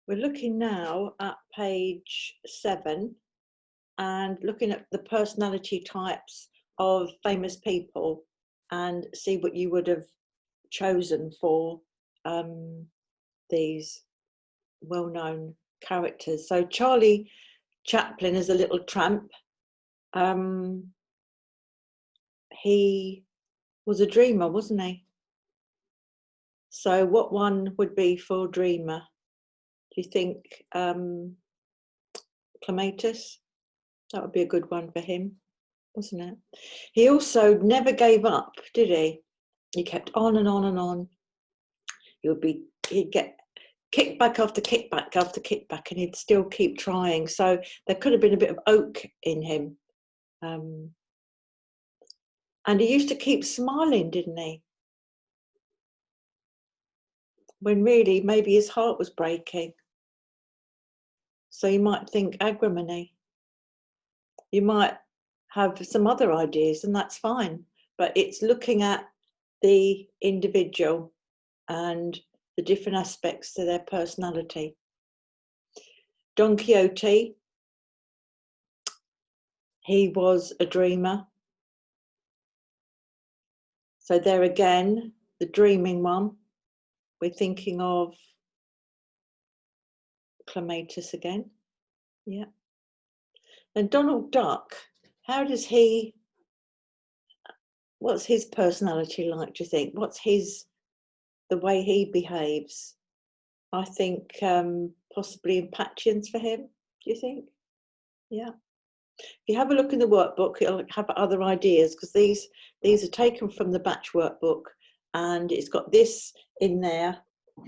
We're looking now at page 7 and looking at the personality types of famous people and see what you would have chosen for these well-known characters. So Charlie Chaplin is a little tramp. He was a dreamer, wasn't he? So what one would be for dreamer? Do you think Clematis? That would be a good one for him, wasn't it? He also never gave up, did he? He kept on and on and on. He'd get kickback after kickback after kickback, and he'd still keep trying. So there could have been a bit of oak in him. And he used to keep smiling, didn't he? When really maybe his heart was breaking. So you might think agrimony. You might have some other ideas, and that's fine. But it's looking at the individual and the different aspects to their personality. Don Quixote, he was a dreamer. So there again, the dreaming one, we're thinking of Clematis again. Yeah. And Donald Duck, what's his personality like, do you think? What's the way he behaves? I think possibly impatience for him, do you think? Yeah. If you have a look in the workbook, you'll have other ideas, because these are taken from the batch workbook, and it's got this in there.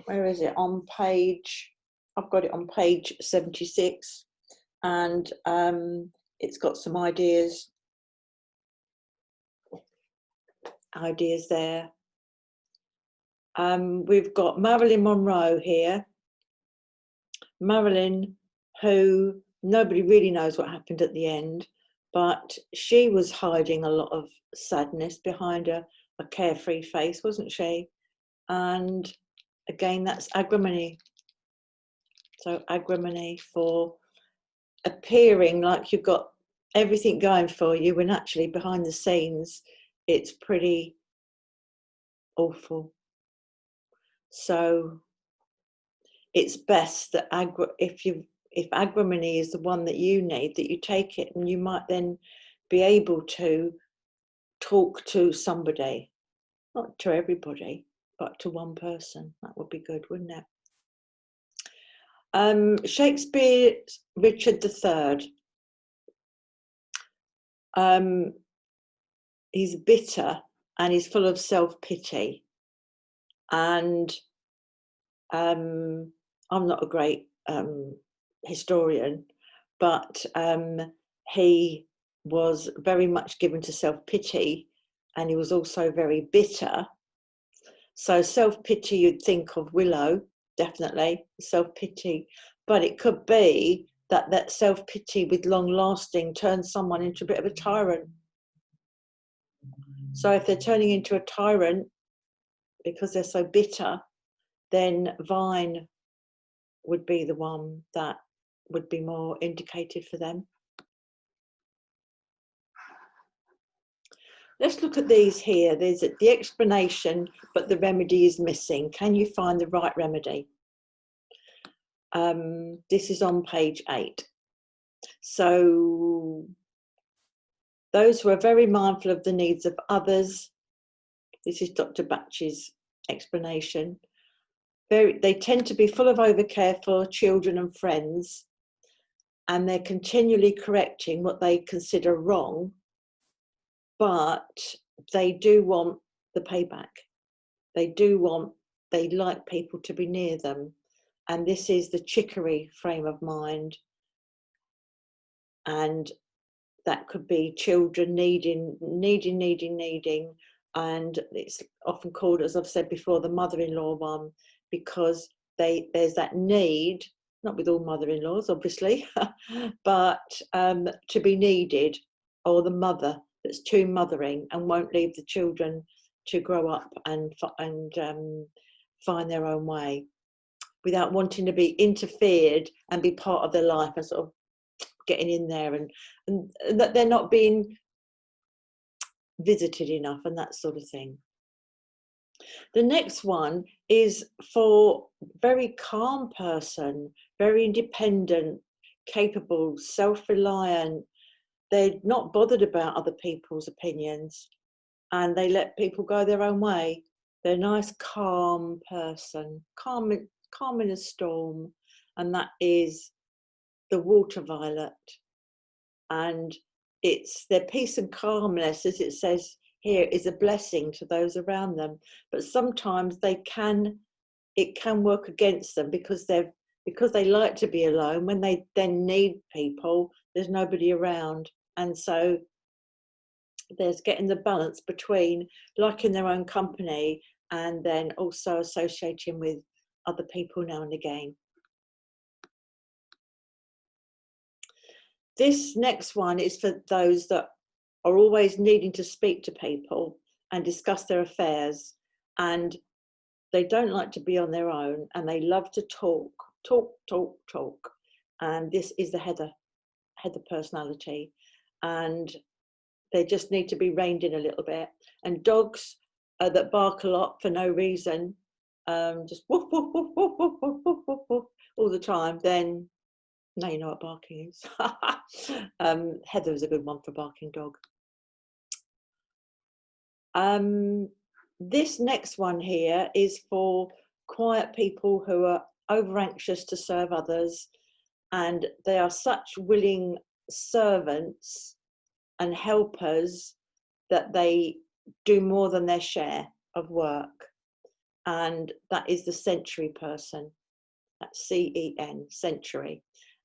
Where is it? I've got it on page 76, and it's got some ideas there. We've got Marilyn Monroe here. Marilyn, who nobody really knows what happened at the end, but she was hiding a lot of sadness behind a carefree face, wasn't she? And again, that's agrimony. So agrimony for appearing like you've got everything going for you, when actually behind the scenes it's pretty awful. So it's best that if agrimony is the one that you need, that you take it, and you might then be able to talk to somebody, not to everybody, but to one person. That would be good, wouldn't it? Shakespeare's Richard III. He's bitter and he's full of self-pity. And I'm not a great historian, but he was very much given to self-pity, and he was also very bitter. So self-pity, you'd think of Willow, definitely, self-pity, but it could be that self-pity with long-lasting turns someone into a bit of a tyrant. So if they're turning into a tyrant because they're so bitter, then Vine would be the one that would be more indicated for them. Let's look at these here. There's the explanation, but the remedy is missing. Can you find the right remedy? This is on page 8. So those who are very mindful of the needs of others, this is Dr. Batch's explanation. They tend to be full of overcare for children and friends, and they're continually correcting what they consider wrong, but they do want the payback. They like people to be near them. And this is the chicory frame of mind. And that could be children needing. And it's often called, as I've said before, the mother-in-law one, because there's that need, not with all mother-in-laws, obviously, but to be needed, or the mother that's too mothering and won't leave the children to grow up and find their own way. without wanting to be interfered and be part of their life and sort of getting in there, and that they're not being visited enough and that sort of thing. The next one is for very calm person, very independent, capable, self-reliant. They're not bothered about other people's opinions and they let people go their own way. They're a nice, calm person, calm in a storm, and that is the water violet. And it's their peace and calmness, as it says here, is a blessing to those around them. But sometimes it can work against them because they like to be alone. When they then need people, there's nobody around, and so there's getting the balance between liking their own company and then also associating with other people now and again. This next one is for those that are always needing to speak to people and discuss their affairs, and they don't like to be on their own, and they love to talk. And this is the Heather personality, and they just need to be reined in a little bit. And dogs that bark a lot for no reason, just woof, woof, woof, woof, woof, woof, woof, woof, woof, all the time, then now you know what barking is. Heather is a good one for barking dog. This next one here is for quiet people who are over anxious to serve others, and they are such willing servants and helpers that they do more than their share of work. And that is the Century person. That's CEN, Century.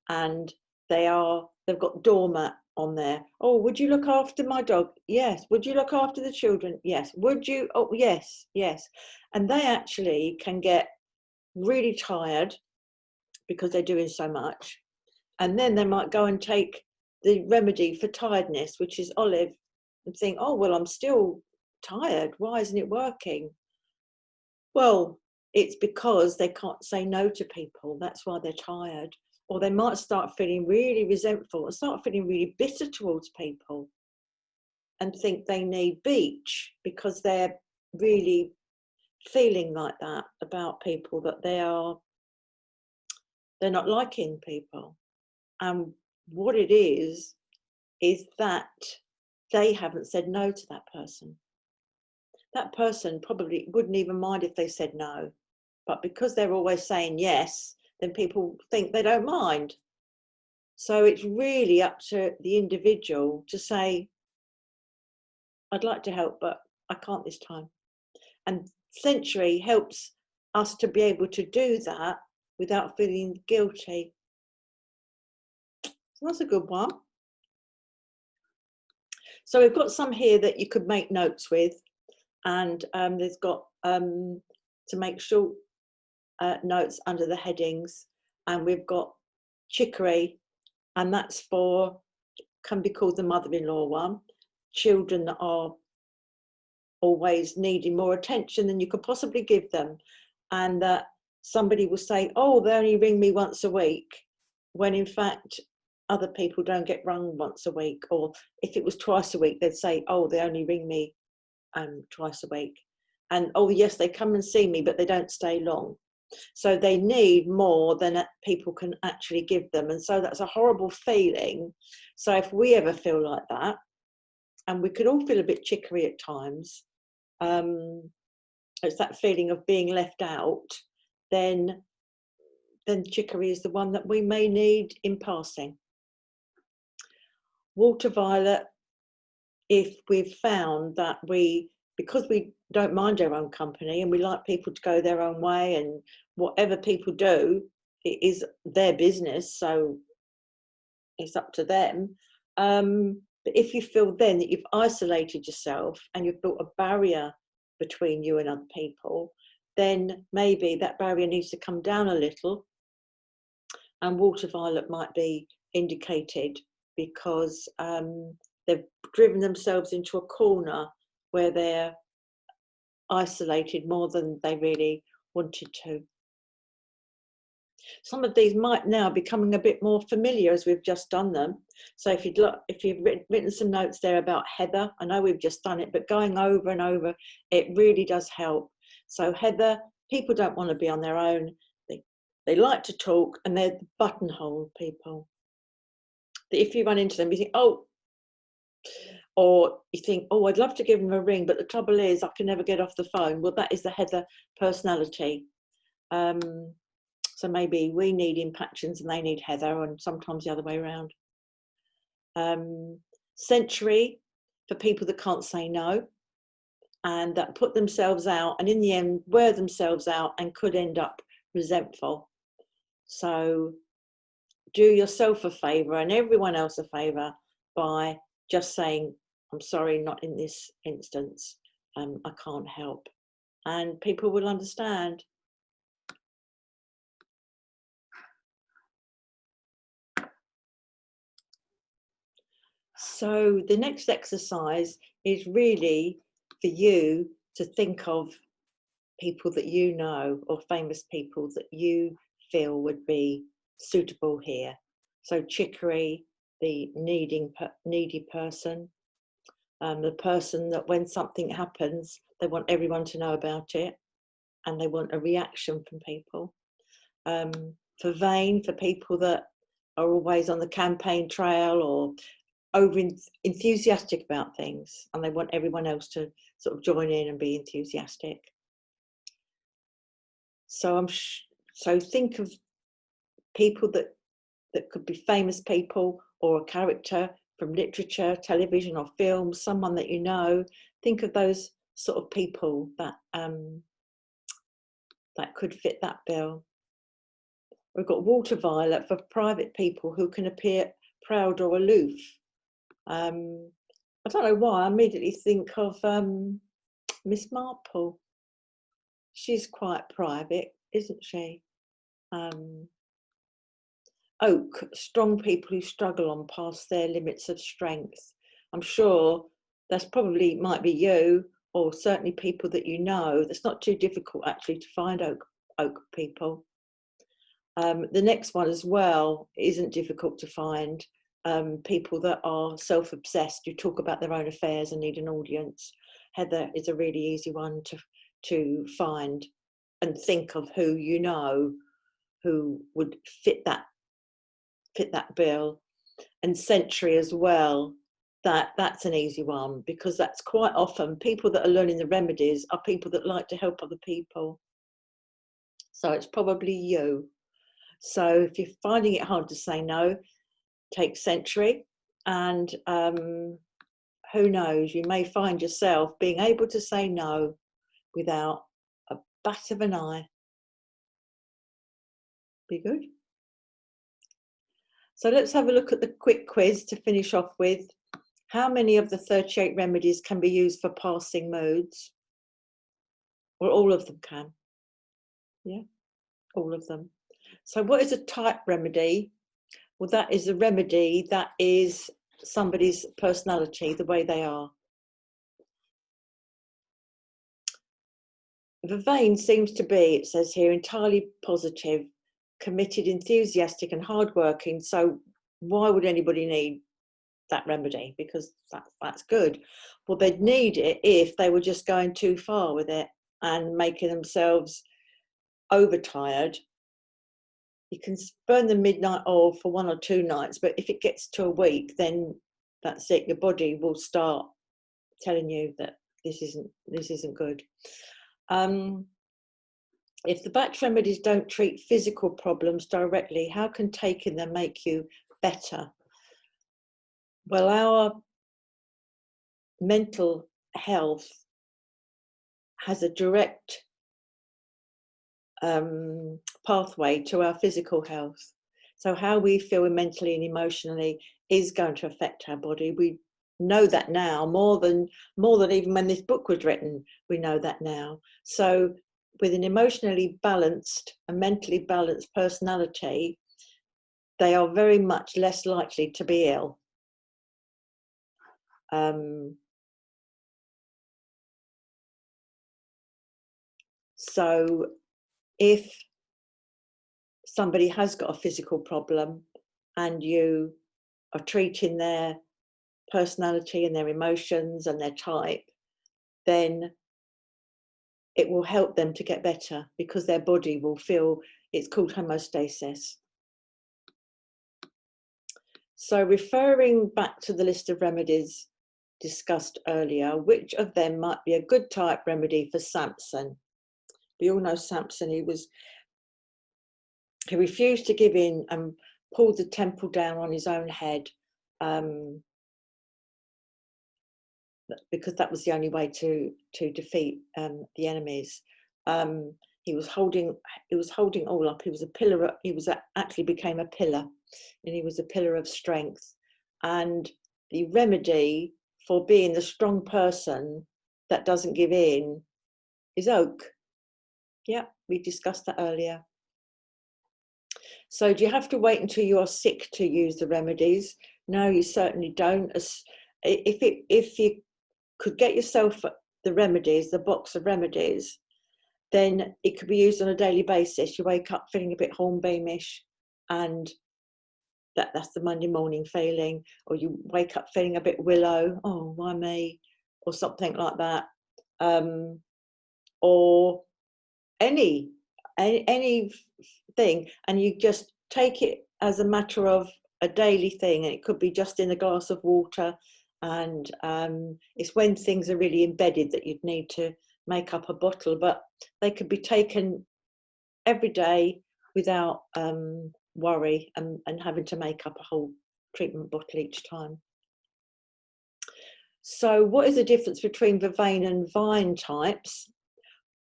And they've got doormat on there. Oh, would you look after my dog? Yes. Would you look after the children? Yes. Would you? Oh, yes, yes. And they actually can get really tired because they're doing so much. And then they might go and take the remedy for tiredness, which is olive, and think, oh, well, I'm still tired. Why isn't it working? Well, it's because they can't say no to people. That's why they're tired. Or they might start feeling really resentful and start feeling really bitter towards people and think they need beach because they're really feeling like that about people, that they're not liking people. And what it is that they haven't said no to that person. That person probably wouldn't even mind if they said no, but because they're always saying yes, then people think they don't mind. So it's really up to the individual to say, I'd like to help, but I can't this time. And Century helps us to be able to do that without feeling guilty. So that's a good one. So we've got some here that you could make notes with, and there's got to make short notes under the headings, and we've got Chicory, and that's can be called the mother-in-law one. Children that are always needing more attention than you could possibly give them, and that somebody will say, oh, they only ring me once a week, when in fact other people don't get rung once a week. Or if it was twice a week, they'd say, oh, they only ring me twice a week. And oh yes, they come and see me, but they don't stay long. So they need more than people can actually give them. And so that's a horrible feeling. So if we ever feel like that, and we can all feel a bit chicory at times, it's that feeling of being left out, then chicory is the one that we may need in passing. Water violet, if we've found that because we don't mind our own company and we like people to go their own way, and whatever people do, it is their business, so it's up to them. But if you feel then that you've isolated yourself and you've built a barrier between you and other people, then maybe that barrier needs to come down a little, and water violet might be indicated because they've driven themselves into a corner where they're isolated more than they really wanted to. Some of these might now be becoming a bit more familiar as we've just done them. So if you've written some notes there about heather, I know we've just done it, but going over and over, it really does help. So heather, people don't want to be on their own. They like to talk, and they're the buttonhole people. If you run into them, you think, oh, or you think, oh, I'd love to give them a ring, but the trouble is I can never get off the phone. Well, that is the heather personality. So maybe we need impactions and they need heather, and sometimes the other way around. Century, for people that can't say no and that put themselves out and in the end wear themselves out and could end up resentful. So do yourself a favour and everyone else a favour by just saying, I'm sorry, not in this instance. I can't help. And people will understand. So the next exercise is really for you to think of people that you know or famous people that you feel would be suitable here. So chicory, the needy person, the person that when something happens, they want everyone to know about it and they want a reaction from people. For vain, for people that are always on the campaign trail or over enthusiastic about things and they want everyone else to sort of join in and be enthusiastic. So so think of people that could be famous people or a character from literature, television or film, someone that you know. Think of those sort of people that that could fit that bill. We've got water violet for private people who can appear proud or aloof. I don't know why I immediately think of Miss Marple. She's quite private, isn't she? Oak, strong people who struggle on past their limits of strength. I'm sure that's probably might be you or certainly people that you know. That's not too difficult actually to find oak people. The next one as well isn't difficult to find. People that are self-obsessed, who talk about their own affairs and need an audience. Heather is a really easy one to find and think of who you know who would fit that bill. And century as well, that's an easy one because that's quite often people that are learning the remedies are people that like to help other people. So it's probably you. So if you're finding it hard to say no, take century and who knows, you may find yourself being able to say no without a bat of an eye. Be good. So let's have a look at the quick quiz to finish off with. How many of the 38 remedies can be used for passing moods? Well, all of them can. Yeah, all of them. So what is a type remedy? Well, that is a remedy that is somebody's personality, the way they are. Vervain seems to be, it says here, entirely positive, committed, enthusiastic and hardworking. So why would anybody need that remedy? Because that's good. Well, they'd need it if they were just going too far with it and making themselves overtired. You can burn the midnight oil for 1 or 2 nights, but if it gets to a week, then that's it. Your body will start telling you that this isn't good. If the batch remedies don't treat physical problems directly, how can taking them make you better? Well, our mental health has a direct pathway to our physical health. So how we feel mentally and emotionally is going to affect our body. We know that now more than even when this book was written. We know that now. So with an emotionally balanced and mentally balanced personality, they are very much less likely to be ill. So if somebody has got a physical problem and you are treating their personality and their emotions and their type, then it will help them to get better because their body will feel, it's called homeostasis. So referring back to the list of remedies discussed earlier, which of them might be a good type remedy for Samson? We all know Samson, he refused to give in and pulled the temple down on his own head, because that was the only way to defeat the enemies. He was holding all up. He was a pillar. Actually became a pillar, and he was a pillar of strength. And the remedy for being the strong person that doesn't give in is oak. Yeah, we discussed that earlier. So do you have to wait until you are sick to use the remedies? No, you certainly don't. If you could get yourself the remedies, the box of remedies, then it could be used on a daily basis. You wake up feeling a bit hornbeamish, and that's the Monday morning feeling, or you wake up feeling a bit willow, oh, why me, or something like that, or anything, and you just take it as a matter of a daily thing, and it could be just in a glass of water, and it's when things are really embedded that you'd need to make up a bottle, but they could be taken every day without worry and having to make up a whole treatment bottle each time. So what is the difference between vervain and vine types?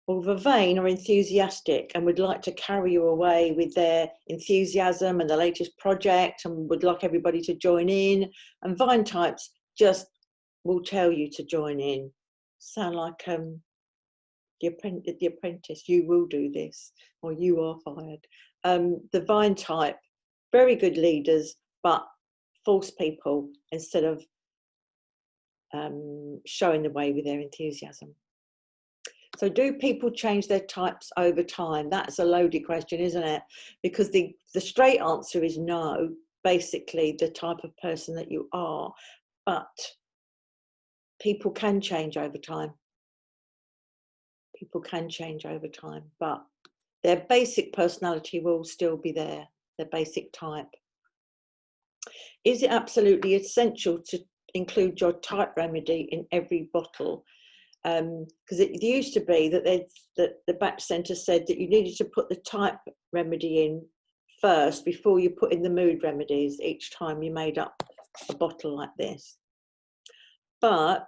Well, vervain are enthusiastic and would like to carry you away with their enthusiasm and the latest project and would like everybody to join in. And vine types just will tell you to join in. Sound like the apprentice, you will do this, or you are fired. The vine type, very good leaders, but false people instead of showing the way with their enthusiasm. So do people change their types over time? That's a loaded question, isn't it? Because the straight answer is no, basically the type of person that you are, but people can change over time. People can change over time, but their basic personality will still be there, their basic type. Is it absolutely essential to include your type remedy in every bottle? Because it used to be that the batch centre said that you needed to put the type remedy in first before you put in the mood remedies each time you made up a bottle like this. But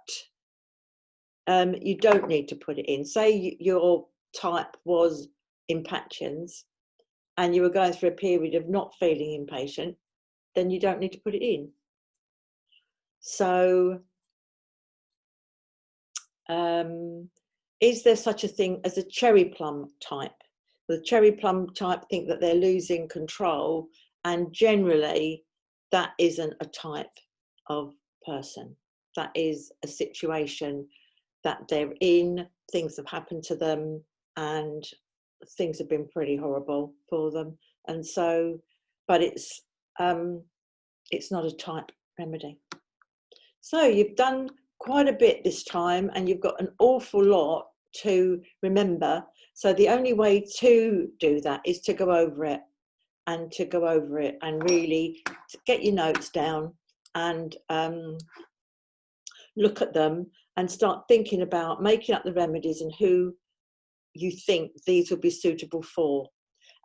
you don't need to put it in. Say your type was impatience and you were going through a period of not feeling impatient, then you don't need to put it in. So is there such a thing as a cherry plum type? The cherry plum type think that they're losing control, and generally that isn't a type of person. That is a situation that they're in, things have happened to them, and things have been pretty horrible for them. And so, but it's not a type remedy. So you've done quite a bit this time, and you've got an awful lot to remember. So the only way to do that is to go over it and really get your notes down and look at them and start thinking about making up the remedies and who you think these will be suitable for.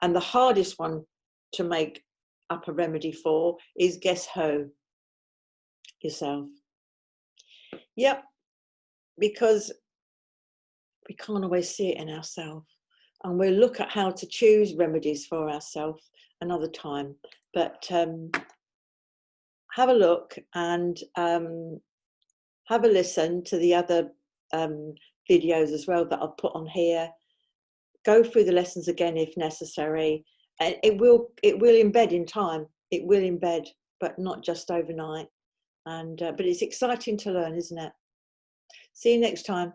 And the hardest one to make up a remedy for is guess who? Yourself. Yep, because we can't always see it in ourselves, and we'll look at how to choose remedies for ourselves another time. But have a look and have a listen to the other videos as well that I'll put on here. Go through the lessons again if necessary, and it will embed in time. It will embed, but not just overnight. And but it's exciting to learn, isn't it? See you next time.